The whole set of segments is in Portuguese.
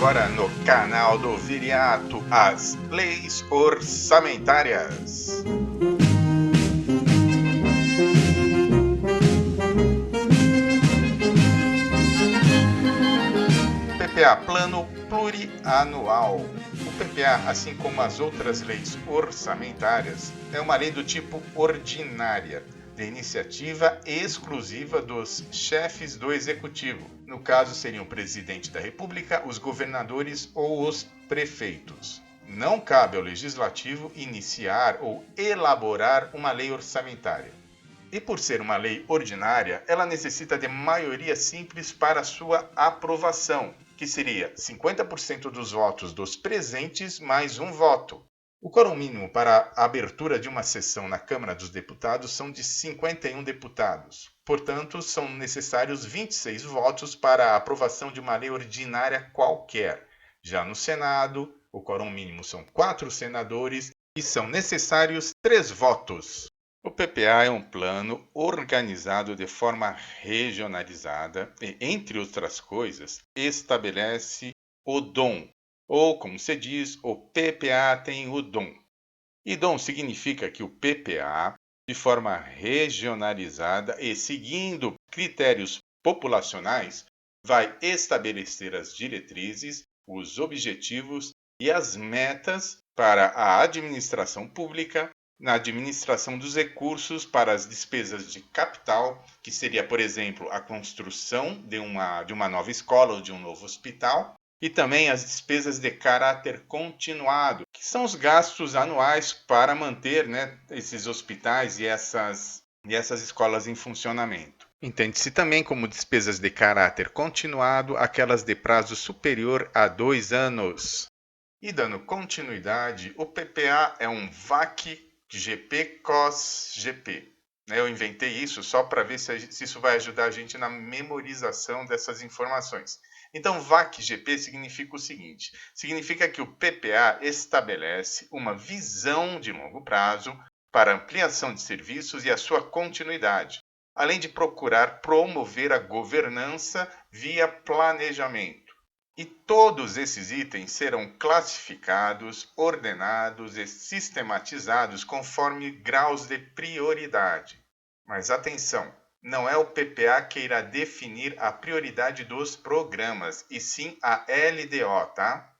agora no canal do Viriato, as leis orçamentárias. PPA, Plano Plurianual. O PPA, assim como as outras leis orçamentárias, é uma lei do tipo ordinária, de iniciativa exclusiva dos chefes do executivo. No caso, seriam o presidente da República, os governadores ou os prefeitos. Não cabe ao legislativo iniciar ou elaborar uma lei orçamentária. E por ser uma lei ordinária, ela necessita de maioria simples para sua aprovação, que seria 50% dos votos dos presentes mais um voto. O quórum mínimo para a abertura de uma sessão na Câmara dos Deputados são de 51 deputados. Portanto, são necessários 26 votos para a aprovação de uma lei ordinária qualquer. Já no Senado, o quórum mínimo são 4 senadores e são necessários 3 votos. O PPA é um plano organizado de forma regionalizada e, entre outras coisas, estabelece o dom, ou, como se diz, o PPA tem o dom. E dom significa que o PPA, de forma regionalizada e seguindo critérios populacionais, vai estabelecer as diretrizes, os objetivos e as metas para a administração pública, na administração dos recursos para as despesas de capital, que seria, por exemplo, a construção de uma nova escola ou de um novo hospital, e também as despesas de caráter continuado, que são os gastos anuais para manter, esses hospitais e essas escolas em funcionamento. Entende-se também como despesas de caráter continuado aquelas de prazo superior a 2 anos. E dando continuidade, o PPA é um VAC GP COS GP. Eu inventei isso só para ver se isso vai ajudar a gente na memorização dessas informações. Então, VAC-GP significa o seguinte: significa que o PPA estabelece uma visão de longo prazo para ampliação de serviços e a sua continuidade, além de procurar promover a governança via planejamento. E todos esses itens serão classificados, ordenados e sistematizados conforme graus de prioridade. Mas atenção! Não é o PPA que irá definir a prioridade dos programas, e sim a LDO, tá?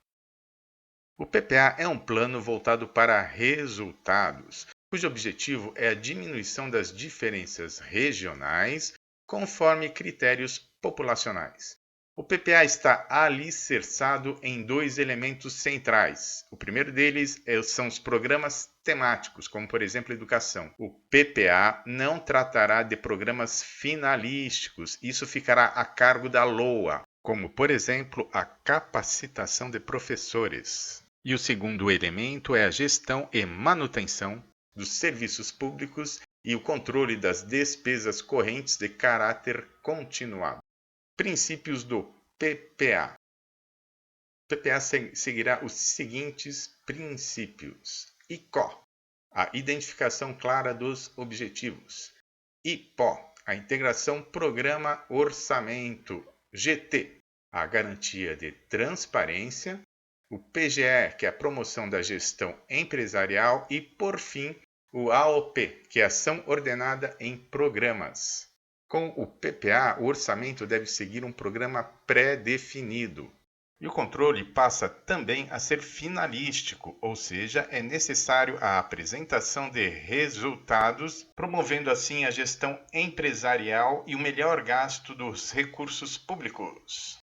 O PPA é um plano voltado para resultados, cujo objetivo é a diminuição das diferenças regionais conforme critérios populacionais. O PPA está alicerçado em 2 elementos centrais. O primeiro deles são os programas temáticos, como por exemplo educação. O PPA não tratará de programas finalísticos, isso ficará a cargo da LOA, como por exemplo a capacitação de professores. E o segundo elemento é a gestão e manutenção dos serviços públicos e o controle das despesas correntes de caráter continuado. Princípios do PPA. O PPA seguirá os seguintes princípios. ICO, a identificação clara dos objetivos. IPO, a integração programa-orçamento. GT, a garantia de transparência. O PGE, que é a promoção da gestão empresarial. E, por fim, o AOP, que é a ação ordenada em programas. Com o PPA, o orçamento deve seguir um programa pré-definido. E o controle passa também a ser finalístico, ou seja, é necessário a apresentação de resultados, promovendo assim a gestão empresarial e o melhor gasto dos recursos públicos.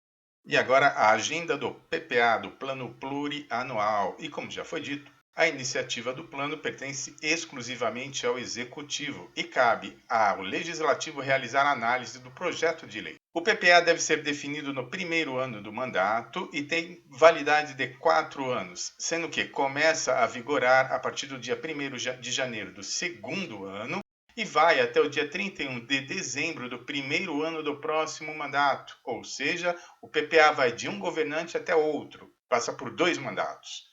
E agora a agenda do PPA, do Plano Plurianual. E como já foi dito, a iniciativa do plano pertence exclusivamente ao Executivo e cabe ao Legislativo realizar a análise do projeto de lei. O PPA deve ser definido no primeiro ano do mandato e tem validade de 4 anos, sendo que começa a vigorar a partir do dia 1º de janeiro do segundo ano e vai até o dia 31 de dezembro do primeiro ano do próximo mandato, ou seja, o PPA vai de um governante até outro, passa por 2 mandatos.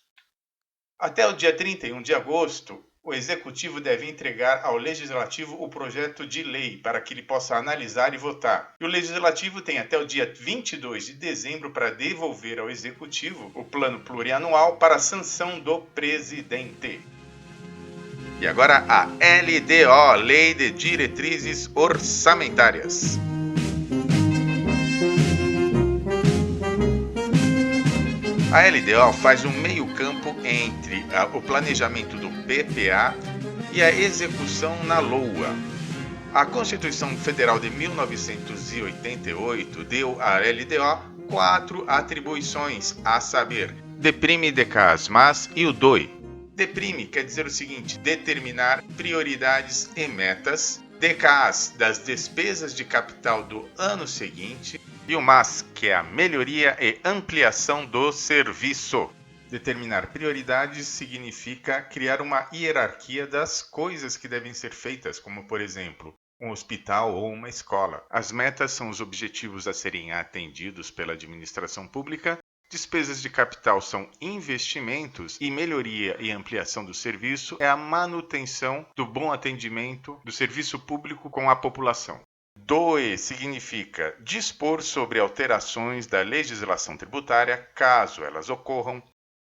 Até o dia 31 de agosto, o Executivo deve entregar ao Legislativo o projeto de lei para que ele possa analisar e votar. E o Legislativo tem até o dia 22 de dezembro para devolver ao Executivo o plano plurianual para a sanção do presidente. E agora a LDO, Lei de Diretrizes Orçamentárias. A LDO faz um meio-campo entre o planejamento do PPA e a execução na LOA. A Constituição Federal de 1988 deu à LDO 4 atribuições, a saber, deprime, decas, mas e o DOI. Deprime quer dizer o seguinte: determinar prioridades e metas, decas das despesas de capital do ano seguinte, e o MAS, que é a melhoria e ampliação do serviço. Determinar prioridades significa criar uma hierarquia das coisas que devem ser feitas, como, por exemplo, um hospital ou uma escola. As metas são os objetivos a serem atendidos pela administração pública. Despesas de capital são investimentos e melhoria e ampliação do serviço é a manutenção do bom atendimento do serviço público com a população. DOE significa dispor sobre alterações da legislação tributária, caso elas ocorram,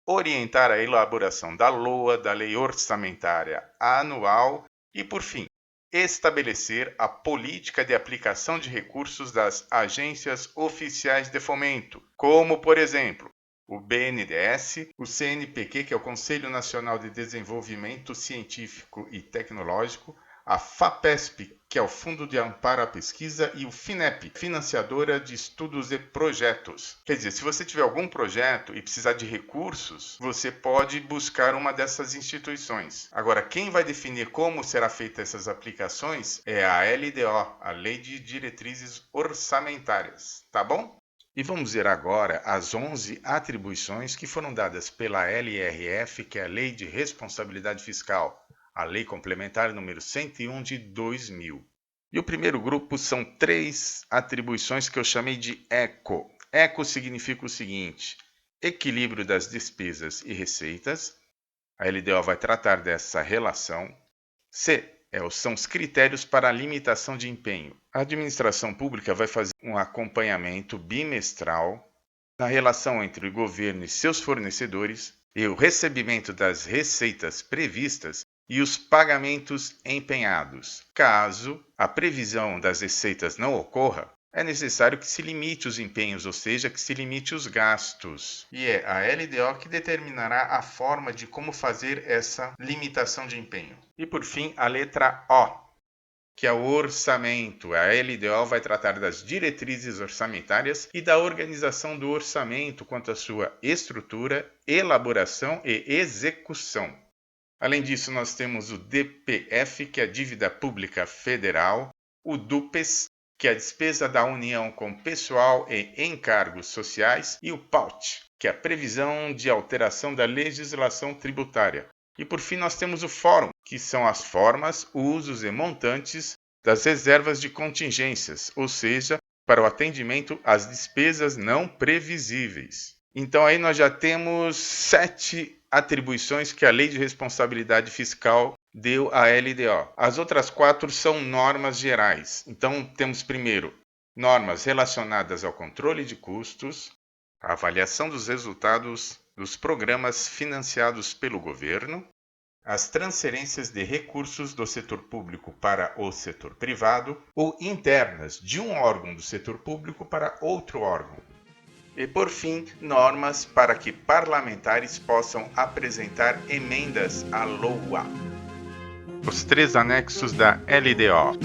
orientar a elaboração da LOA, da Lei Orçamentária Anual e, por fim, estabelecer a política de aplicação de recursos das agências oficiais de fomento, como, por exemplo, o BNDES, o CNPq, que é o Conselho Nacional de Desenvolvimento Científico e Tecnológico, a FAPESP, que é o Fundo de Amparo à Pesquisa, e o FINEP, financiadora de estudos e projetos. Quer dizer, se você tiver algum projeto e precisar de recursos, você pode buscar uma dessas instituições. Agora, quem vai definir como será feita essas aplicações é a LDO, a Lei de Diretrizes Orçamentárias, tá bom? E vamos ver agora as 11 atribuições que foram dadas pela LRF, que é a Lei de Responsabilidade Fiscal, a Lei Complementar número 101 de 2000. E o primeiro grupo são 3 atribuições que eu chamei de ECO. ECO significa o seguinte: equilíbrio das despesas e receitas. A LDO vai tratar dessa relação. C são os critérios para a limitação de empenho. A administração pública vai fazer um acompanhamento bimestral na relação entre o governo e seus fornecedores e o recebimento das receitas previstas e os pagamentos empenhados. Caso a previsão das receitas não ocorra, é necessário que se limite os empenhos, ou seja, que se limite os gastos. E é a LDO que determinará a forma de como fazer essa limitação de empenho. E por fim, a letra O, que é o orçamento. A LDO vai tratar das diretrizes orçamentárias e da organização do orçamento quanto à sua estrutura, elaboração e execução. Além disso, nós temos o DPF, que é a Dívida Pública Federal, o DUPES, que é a Despesa da União com Pessoal e Encargos Sociais, e o PAUT, que é a Previsão de Alteração da Legislação Tributária. E por fim, nós temos o Fórum, que são as formas, usos e montantes das reservas de contingências, ou seja, para o atendimento às despesas não previsíveis. Então aí nós já temos 7 atribuições que a Lei de Responsabilidade Fiscal deu à LDO. As outras 4 são normas gerais. Então temos primeiro normas relacionadas ao controle de custos, a avaliação dos resultados dos programas financiados pelo governo, as transferências de recursos do setor público para o setor privado ou internas de um órgão do setor público para outro órgão. E, por fim, normas para que parlamentares possam apresentar emendas à LOA. Os 3 anexos da LDO.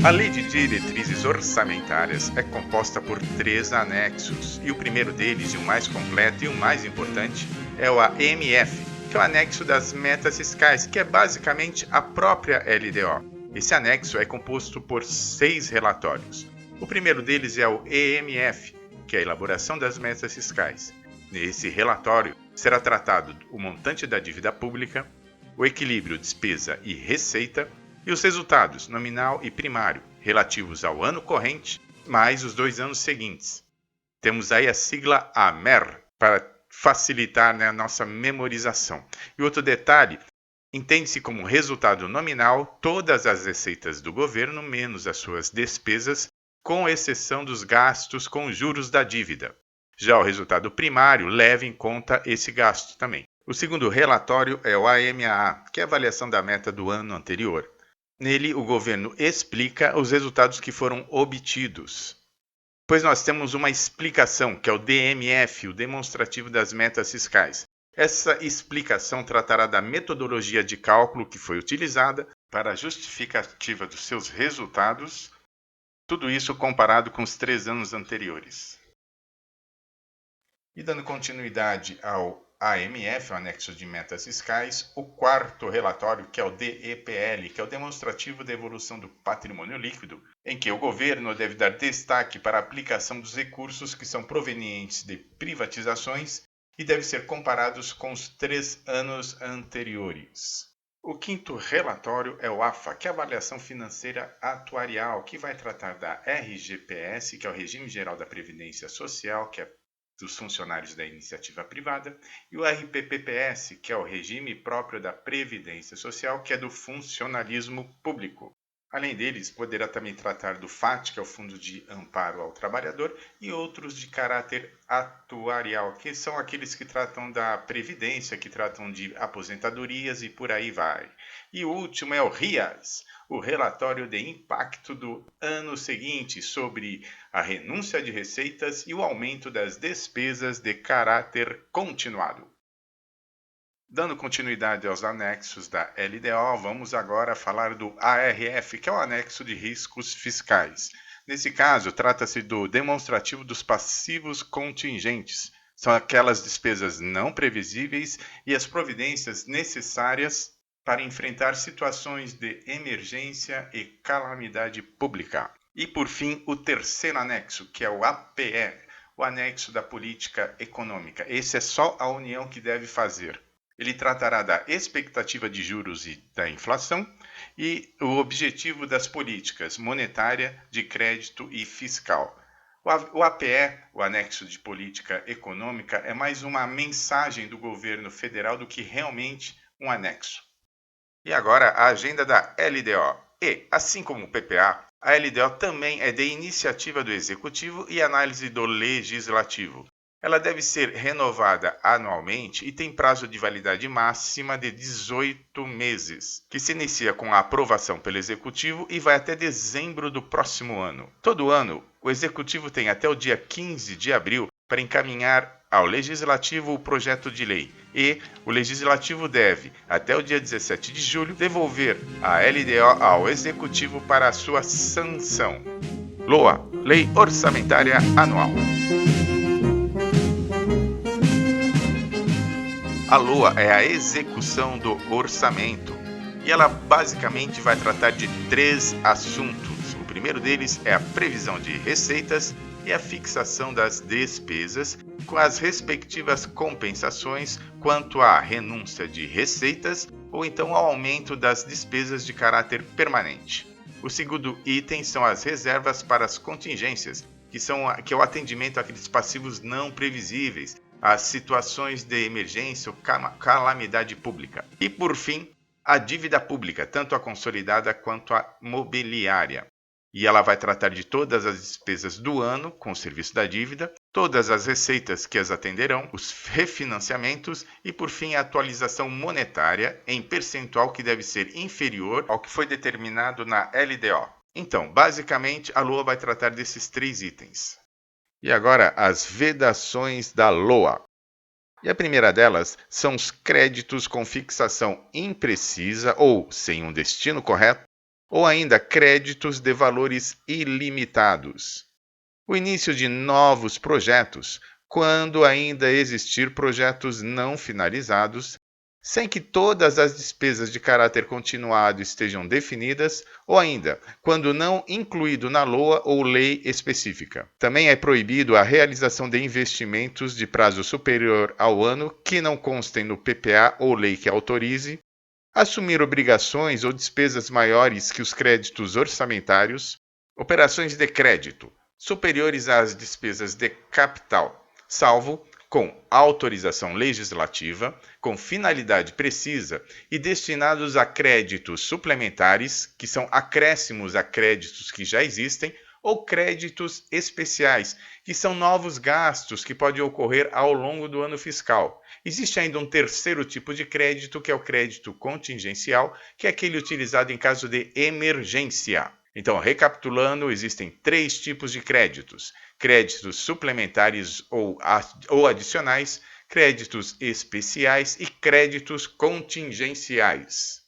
A Lei de Diretrizes Orçamentárias é composta por 3 anexos, e o primeiro deles, e o mais completo e o mais importante, é o AMF, que é o anexo das metas fiscais, que é basicamente a própria LDO. Esse anexo é composto por 6 relatórios. O primeiro deles é o EMF, que é a elaboração das metas fiscais. Nesse relatório será tratado o montante da dívida pública, o equilíbrio despesa e receita e os resultados nominal e primário relativos ao ano corrente mais os 2 anos seguintes. Temos aí a sigla AMER para facilitar, né, a nossa memorização. E outro detalhe, entende-se como resultado nominal todas as receitas do governo menos as suas despesas, com exceção dos gastos com juros da dívida. Já o resultado primário leva em conta esse gasto também. O segundo relatório é o AMAA, que é a avaliação da meta do ano anterior. Nele, o governo explica os resultados que foram obtidos. Depois nós temos uma explicação, que é o DMF, o demonstrativo das metas fiscais. Essa explicação tratará da metodologia de cálculo que foi utilizada para a justificativa dos seus resultados, tudo isso comparado com os 3 anos anteriores. E dando continuidade ao AMF, o anexo de metas fiscais, o quarto relatório, que é o DEPL, que é o demonstrativo da evolução do patrimônio líquido, em que o governo deve dar destaque para a aplicação dos recursos que são provenientes de privatizações e deve ser comparados com os 3 anos anteriores. O quinto relatório é o AFA, que é a avaliação financeira atuarial, que vai tratar da RGPS, que é o Regime Geral da Previdência Social, que é dos funcionários da iniciativa privada, e o RPPS, que é o regime próprio da Previdência Social, que é do funcionalismo público. Além deles, poderá também tratar do FAT, que é o Fundo de Amparo ao Trabalhador, e outros de caráter atuarial, que são aqueles que tratam da Previdência, que tratam de aposentadorias e por aí vai. E o último é o RIAS, o relatório de impacto do ano seguinte sobre a renúncia de receitas e o aumento das despesas de caráter continuado. Dando continuidade aos anexos da LDO, vamos agora falar do ARF, que é o anexo de riscos fiscais. Nesse caso, trata-se do demonstrativo dos passivos contingentes. São aquelas despesas não previsíveis e as providências necessárias para enfrentar situações de emergência e calamidade pública. E, por fim, o terceiro anexo, que é o APE, o anexo da política econômica. Esse é só a União que deve fazer. Ele tratará da expectativa de juros e da inflação e o objetivo das políticas monetária, de crédito e fiscal. O APE, o anexo de política econômica, é mais uma mensagem do governo federal do que realmente um anexo. E agora a agenda da LDO. E, assim como o PPA, a LDO também é de iniciativa do Executivo e análise do Legislativo. Ela deve ser renovada anualmente e tem prazo de validade máxima de 18 meses, que se inicia com a aprovação pelo Executivo e vai até dezembro do próximo ano. Todo ano, o Executivo tem até o dia 15 de abril para encaminhar ao Legislativo o projeto de lei e o Legislativo deve, até o dia 17 de julho, devolver a LDO ao Executivo para a sua sanção. LOA, Lei Orçamentária Anual. A LOA é a execução do orçamento e ela basicamente vai tratar de 3 assuntos. O primeiro deles é a previsão de receitas e a fixação das despesas, com as respectivas compensações quanto à renúncia de receitas ou então ao aumento das despesas de caráter permanente. O segundo item são as reservas para as contingências, que é o atendimento àqueles passivos não previsíveis, as situações de emergência ou calamidade pública. E, por fim, a dívida pública, tanto a consolidada quanto a mobiliária. E ela vai tratar de todas as despesas do ano com o serviço da dívida, todas as receitas que as atenderão, os refinanciamentos e, por fim, a atualização monetária em percentual que deve ser inferior ao que foi determinado na LDO. Então, basicamente, a LOA vai tratar desses 3 itens. E agora, as vedações da LOA. E a primeira delas são os créditos com fixação imprecisa ou sem um destino correto, ou ainda créditos de valores ilimitados. O início de novos projetos, quando ainda existir projetos não finalizados, sem que todas as despesas de caráter continuado estejam definidas, ou ainda, quando não incluído na LOA ou lei específica. Também é proibido a realização de investimentos de prazo superior ao ano que não constem no PPA ou lei que autorize, assumir obrigações ou despesas maiores que os créditos orçamentários, operações de crédito superiores às despesas de capital, salvo com autorização legislativa, com finalidade precisa e destinados a créditos suplementares, que são acréscimos a créditos que já existem, ou créditos especiais, que são novos gastos que podem ocorrer ao longo do ano fiscal. Existe ainda um terceiro tipo de crédito, que é o crédito contingencial, que é aquele utilizado em caso de emergência. Então, recapitulando, existem 3 tipos de créditos: créditos suplementares ou adicionais, créditos especiais e créditos contingenciais.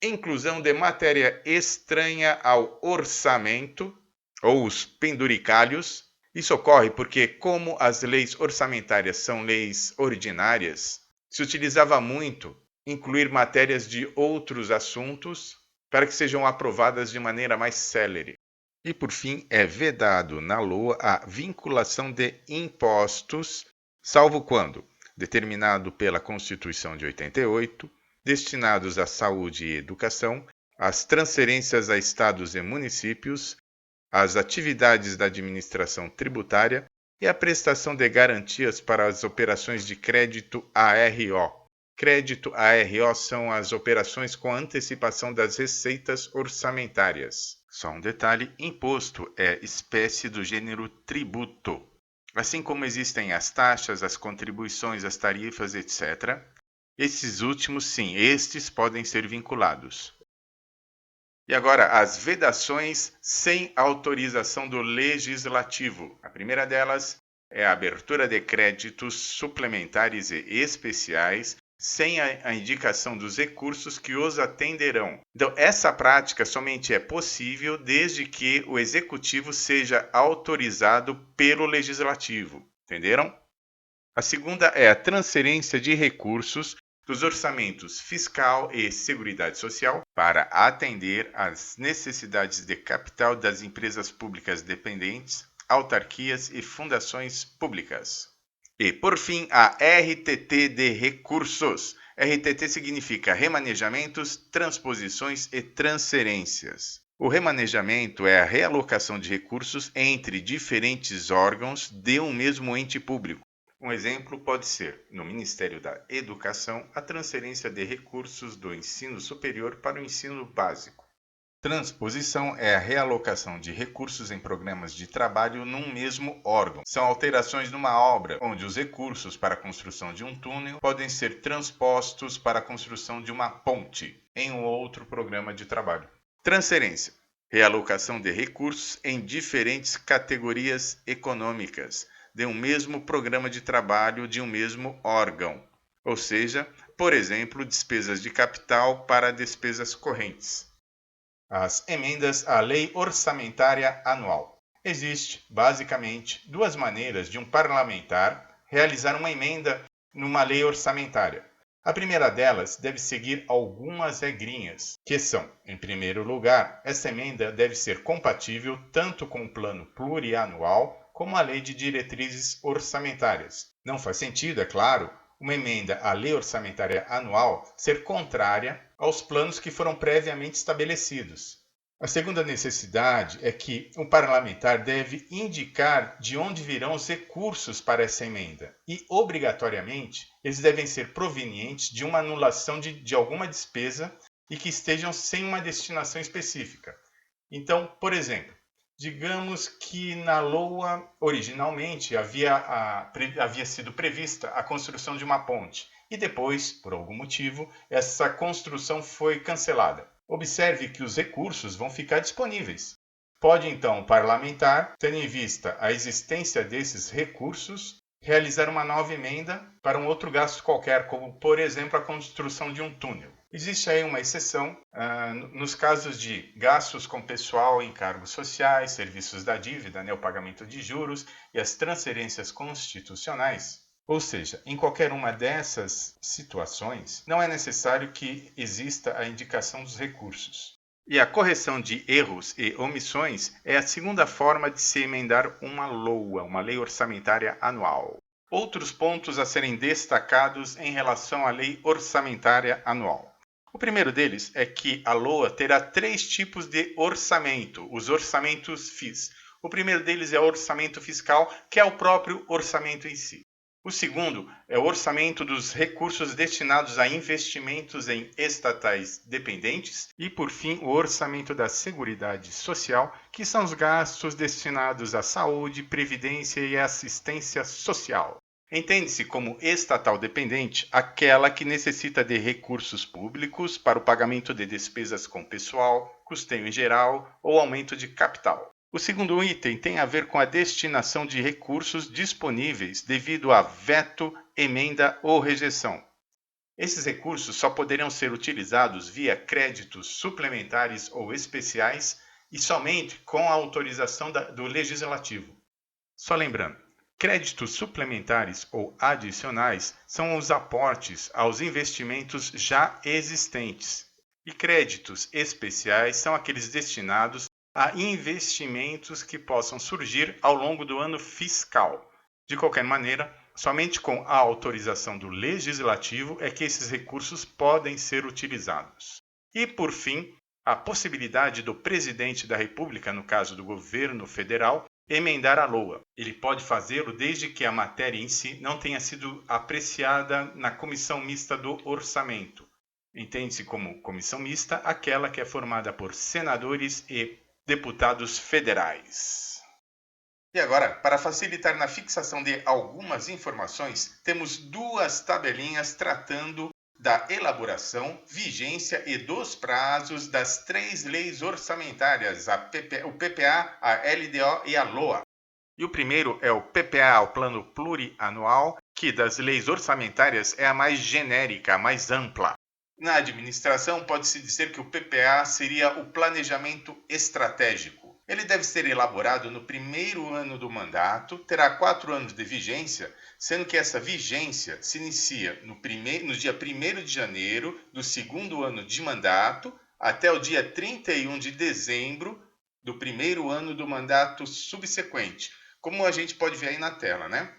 Inclusão de matéria estranha ao orçamento, ou os penduricalhos. Isso ocorre porque, como as leis orçamentárias são leis ordinárias, se utilizava muito incluir matérias de outros assuntos para que sejam aprovadas de maneira mais célere. E, por fim, é vedado na LOA a vinculação de impostos, salvo quando determinado pela Constituição de 88, destinados à saúde e educação, às transferências a estados e municípios, às atividades da administração tributária e à prestação de garantias para as operações de crédito ARO. Crédito ARO são as operações com antecipação das receitas orçamentárias. Só um detalhe: imposto é espécie do gênero tributo. Assim como existem as taxas, as contribuições, as tarifas, etc., esses últimos, sim, estes podem ser vinculados. E agora, as vedações sem autorização do legislativo. A primeira delas é a abertura de créditos suplementares e especiais sem a indicação dos recursos que os atenderão. Então, essa prática somente é possível desde que o executivo seja autorizado pelo legislativo. Entenderam? A segunda é a transferência de recursos dos orçamentos fiscal e seguridade social para atender às necessidades de capital das empresas públicas dependentes, autarquias e fundações públicas. E, por fim, a RTT de recursos. RTT significa remanejamentos, transposições e transferências. O remanejamento é a realocação de recursos entre diferentes órgãos de um mesmo ente público. Um exemplo pode ser, no Ministério da Educação, a transferência de recursos do ensino superior para o ensino básico. Transposição é a realocação de recursos em programas de trabalho num mesmo órgão. São alterações numa obra, onde os recursos para a construção de um túnel podem ser transpostos para a construção de uma ponte em um outro programa de trabalho. Transferência: realocação de recursos em diferentes categorias econômicas de um mesmo programa de trabalho de um mesmo órgão. Ou seja, por exemplo, despesas de capital para despesas correntes. As emendas à Lei Orçamentária Anual. Existe, basicamente, 2 maneiras de um parlamentar realizar uma emenda numa lei orçamentária. A primeira delas deve seguir algumas regrinhas, que são, em primeiro lugar, essa emenda deve ser compatível tanto com o plano plurianual como a lei de diretrizes orçamentárias. Não faz sentido, é claro, uma emenda à lei orçamentária anual ser contrária aos planos que foram previamente estabelecidos. A segunda necessidade é que o parlamentar deve indicar de onde virão os recursos para essa emenda e, obrigatoriamente, eles devem ser provenientes de uma anulação de alguma despesa e que estejam sem uma destinação específica. Então, por exemplo, digamos que na LOA originalmente havia sido prevista a construção de uma ponte e depois, por algum motivo, essa construção foi cancelada. Observe que os recursos vão ficar disponíveis. Pode então o parlamentar, tendo em vista a existência desses recursos, realizar uma nova emenda para um outro gasto qualquer, como por exemplo a construção de um túnel. Existe aí uma exceção nos casos de gastos com pessoal, encargos sociais, serviços da dívida, o pagamento de juros e as transferências constitucionais. Ou seja, em qualquer uma dessas situações, não é necessário que exista a indicação dos recursos. E a correção de erros e omissões é a segunda forma de se emendar uma LOA, uma Lei Orçamentária Anual. Outros pontos a serem destacados em relação à Lei Orçamentária Anual. O primeiro deles é que a LOA terá 3 tipos de orçamento, os orçamentos FIS. O primeiro deles é o orçamento fiscal, que é o próprio orçamento em si. O segundo é o orçamento dos recursos destinados a investimentos em estatais dependentes e, por fim, o orçamento da Seguridade Social, que são os gastos destinados à saúde, previdência e assistência social. Entende-se como estatal dependente aquela que necessita de recursos públicos para o pagamento de despesas com pessoal, custeio em geral ou aumento de capital. O segundo item tem a ver com a destinação de recursos disponíveis devido a veto, emenda ou rejeição. Esses recursos só poderão ser utilizados via créditos suplementares ou especiais e somente com a autorização do Legislativo. Só lembrando, créditos suplementares ou adicionais são os aportes aos investimentos já existentes, e créditos especiais são aqueles destinados a investimentos que possam surgir ao longo do ano fiscal. De qualquer maneira, somente com a autorização do Legislativo é que esses recursos podem ser utilizados. E, por fim, a possibilidade do presidente da República, no caso do governo federal, emendar a LOA. Ele pode fazê-lo desde que a matéria em si não tenha sido apreciada na comissão mista do orçamento. Entende-se como comissão mista aquela que é formada por senadores e deputados federais. E agora, para facilitar na fixação de algumas informações, temos duas tabelinhas tratando da elaboração, vigência e dos prazos das três leis orçamentárias, o PPA, a LDO e a LOA. E o primeiro é o PPA, o Plano Plurianual, que das leis orçamentárias é a mais genérica, a mais ampla. Na administração, pode-se dizer que o PPA seria o planejamento estratégico. Ele deve ser elaborado no primeiro ano do mandato, terá 4 anos de vigência, sendo que essa vigência se inicia no dia 1º de janeiro do segundo ano de mandato até o dia 31 de dezembro do primeiro ano do mandato subsequente, como a gente pode ver aí na tela, né?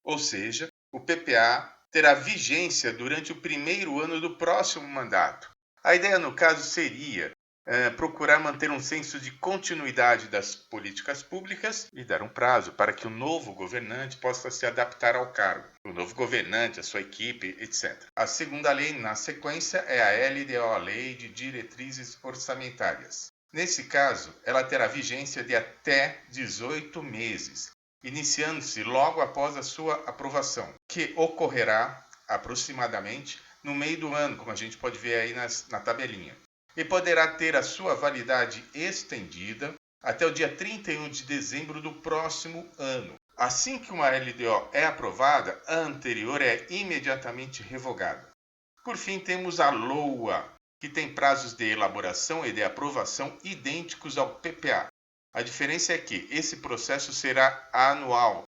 Ou seja, o PPA terá vigência durante o primeiro ano do próximo mandato. A ideia, no caso, seria procurar manter um senso de continuidade das políticas públicas e dar um prazo para que o novo governante possa se adaptar ao cargo. O novo governante, a sua equipe, etc. A segunda lei, na sequência, é a LDO, a Lei de Diretrizes Orçamentárias. Nesse caso, ela terá vigência de até 18 meses, iniciando-se logo após a sua aprovação, que ocorrerá aproximadamente no meio do ano, como a gente pode ver aí na tabelinha. E poderá ter a sua validade estendida até o dia 31 de dezembro do próximo ano. Assim que uma LDO é aprovada, a anterior é imediatamente revogada. Por fim, temos a LOA, que tem prazos de elaboração e de aprovação idênticos ao PPA. A diferença é que esse processo será anual,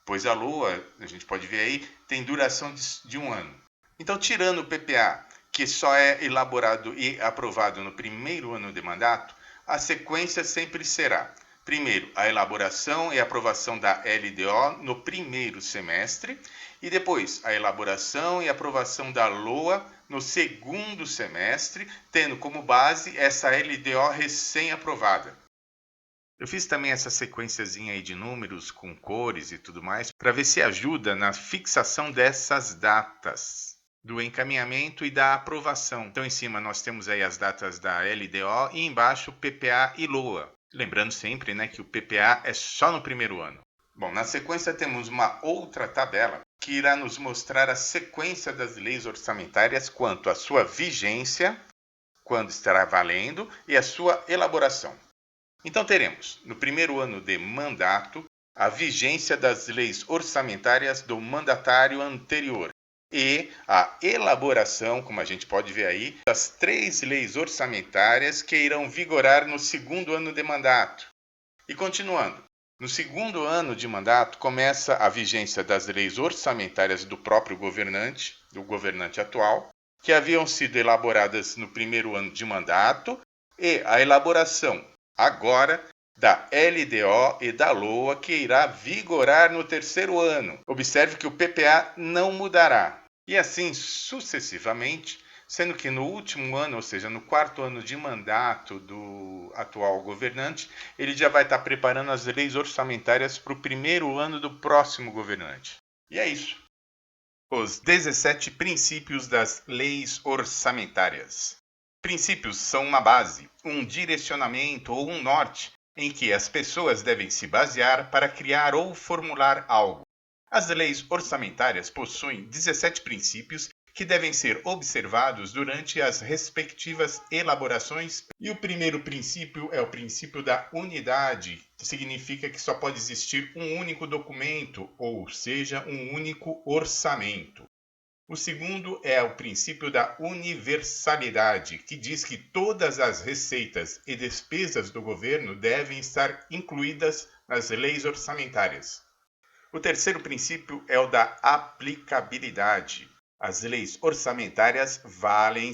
pois a LOA, a gente pode ver aí, tem duração de 1 ano. Então, tirando o PPA, que só é elaborado e aprovado no primeiro ano de mandato, a sequência sempre será: primeiro, a elaboração e aprovação da LDO no primeiro semestre, e depois a elaboração e aprovação da LOA no segundo semestre, tendo como base essa LDO recém-aprovada. Eu fiz também essa sequenciazinha aí de números com cores e tudo mais, para ver se ajuda na fixação dessas datas do encaminhamento e da aprovação. Então, em cima nós temos aí as datas da LDO e embaixo PPA e LOA. Lembrando sempre, né, que o PPA é só no primeiro ano. Bom, na sequência temos uma outra tabela que irá nos mostrar a sequência das leis orçamentárias quanto à sua vigência, quando estará valendo, e a sua elaboração. Então teremos, no primeiro ano de mandato, a vigência das leis orçamentárias do mandatário anterior e a elaboração, como a gente pode ver aí, das 3 leis orçamentárias que irão vigorar no segundo ano de mandato. E continuando, no segundo ano de mandato começa a vigência das leis orçamentárias do próprio governante, do governante atual, que haviam sido elaboradas no primeiro ano de mandato, e a elaboração agora da LDO e da LOA, que irá vigorar no terceiro ano. Observe que o PPA não mudará. E assim sucessivamente, sendo que no último ano, ou seja, no 4º ano de mandato do atual governante, ele já vai estar preparando as leis orçamentárias para o primeiro ano do próximo governante. E é isso. Os 17 princípios das leis orçamentárias. Princípios são uma base, um direcionamento ou um norte em que as pessoas devem se basear para criar ou formular algo. As leis orçamentárias possuem 17 princípios que devem ser observados durante as respectivas elaborações. E o primeiro princípio é o princípio da unidade, que significa que só pode existir um único documento, ou seja, um único orçamento. O segundo é o princípio da universalidade, que diz que todas as receitas e despesas do governo devem estar incluídas nas leis orçamentárias. O terceiro princípio é o da aplicabilidade. As leis orçamentárias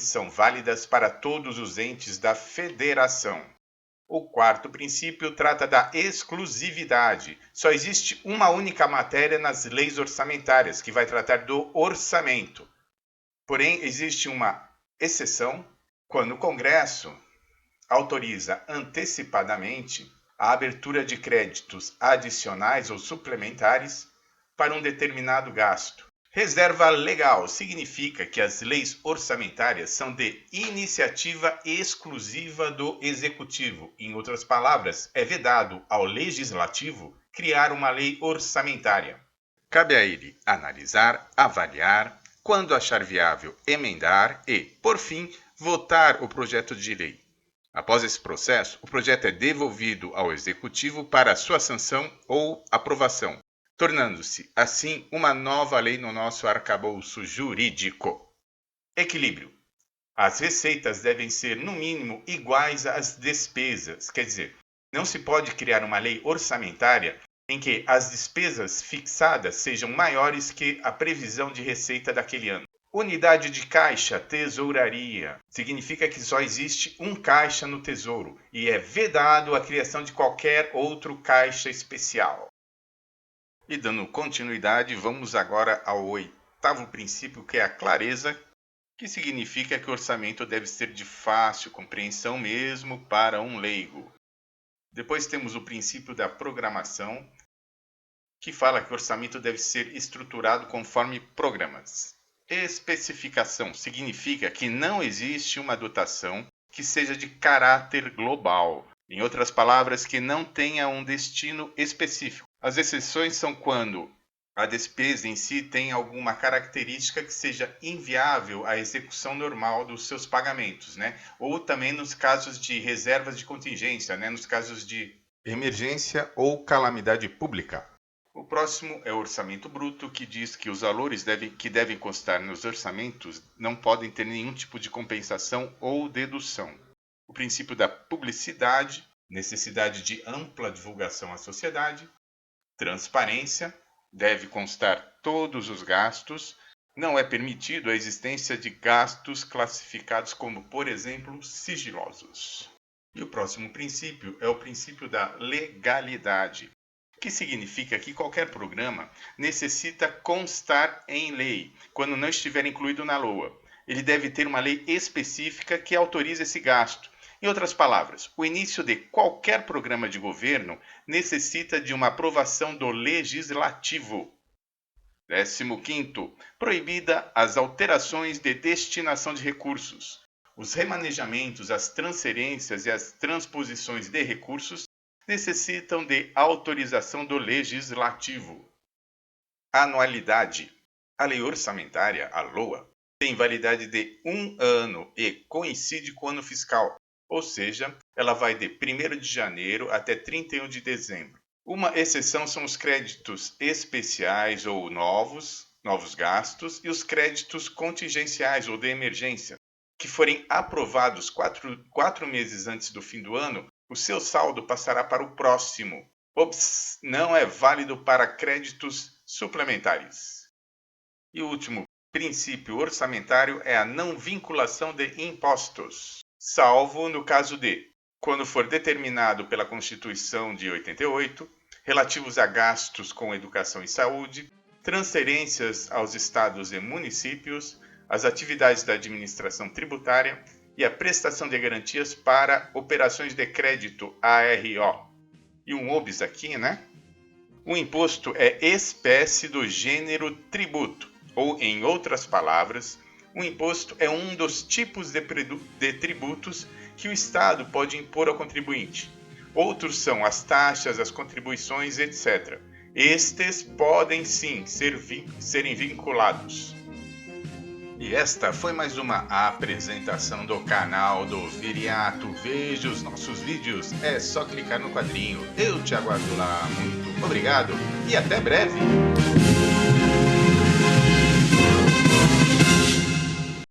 são válidas para todos os entes da federação. O quarto princípio trata da exclusividade. Só existe uma única matéria nas leis orçamentárias, que vai tratar do orçamento. Porém, existe uma exceção quando o Congresso autoriza antecipadamente a abertura de créditos adicionais ou suplementares para um determinado gasto. Reserva legal significa que as leis orçamentárias são de iniciativa exclusiva do Executivo. Em outras palavras, é vedado ao Legislativo criar uma lei orçamentária. Cabe a ele analisar, avaliar, quando achar viável, emendar e, por fim, votar o projeto de lei. Após esse processo, o projeto é devolvido ao Executivo para sua sanção ou aprovação, tornando-se, assim, uma nova lei no nosso arcabouço jurídico. Equilíbrio. As receitas devem ser, no mínimo, iguais às despesas. Quer dizer, não se pode criar uma lei orçamentária em que as despesas fixadas sejam maiores que a previsão de receita daquele ano. Unidade de caixa, tesouraria. Significa que só existe um caixa no tesouro e é vedado a criação de qualquer outro caixa especial. E dando continuidade, vamos agora ao oitavo princípio, que é a clareza, que significa que o orçamento deve ser de fácil compreensão mesmo para um leigo. Depois temos o princípio da programação, que fala que o orçamento deve ser estruturado conforme programas. Especificação significa que não existe uma dotação que seja de caráter global. Em outras palavras, que não tenha um destino específico. As exceções são quando a despesa em si tem alguma característica que seja inviável à execução normal dos seus pagamentos, né? Ou também nos casos de reservas de contingência, né? Nos casos de emergência ou calamidade pública. O próximo é o orçamento bruto, que diz que os valores que devem constar nos orçamentos não podem ter nenhum tipo de compensação ou dedução. O princípio da publicidade, necessidade de ampla divulgação à sociedade. Transparência, deve constar todos os gastos. Não é permitido a existência de gastos classificados como, por exemplo, sigilosos. E o próximo princípio é o princípio da legalidade, que significa que qualquer programa necessita constar em lei, quando não estiver incluído na LOA. Ele deve ter uma lei específica que autorize esse gasto. Em outras palavras, o início de qualquer programa de governo necessita de uma aprovação do Legislativo. 15º, proibida as alterações de destinação de recursos. Os remanejamentos, as transferências e as transposições de recursos necessitam de autorização do Legislativo. Anualidade. A lei orçamentária, a LOA, tem validade de 1 ano e coincide com o ano fiscal, ou seja, ela vai de 1º de janeiro até 31 de dezembro. Uma exceção são os créditos especiais ou novos gastos, e os créditos contingenciais ou de emergência, que forem aprovados 4 meses antes do fim do ano, o seu saldo passará para o próximo. Ops, não é válido para créditos suplementares. E o último princípio orçamentário é a não vinculação de impostos, salvo no caso de, quando for determinado pela Constituição de 88, relativos a gastos com educação e saúde, transferências aos estados e municípios, as atividades da administração tributária e a prestação de garantias para operações de crédito ARO. E um OBS aqui, né? O imposto é espécie do gênero tributo Ou, em outras palavras, o imposto é um dos tipos de tributos que o Estado pode impor ao contribuinte. Outros são as taxas, as contribuições, etc. Estes podem sim serem vinculados. E esta foi mais uma apresentação do canal do Viriato. Veja os nossos vídeos, é só clicar no quadrinho. Eu te aguardo lá. Muito obrigado e até breve!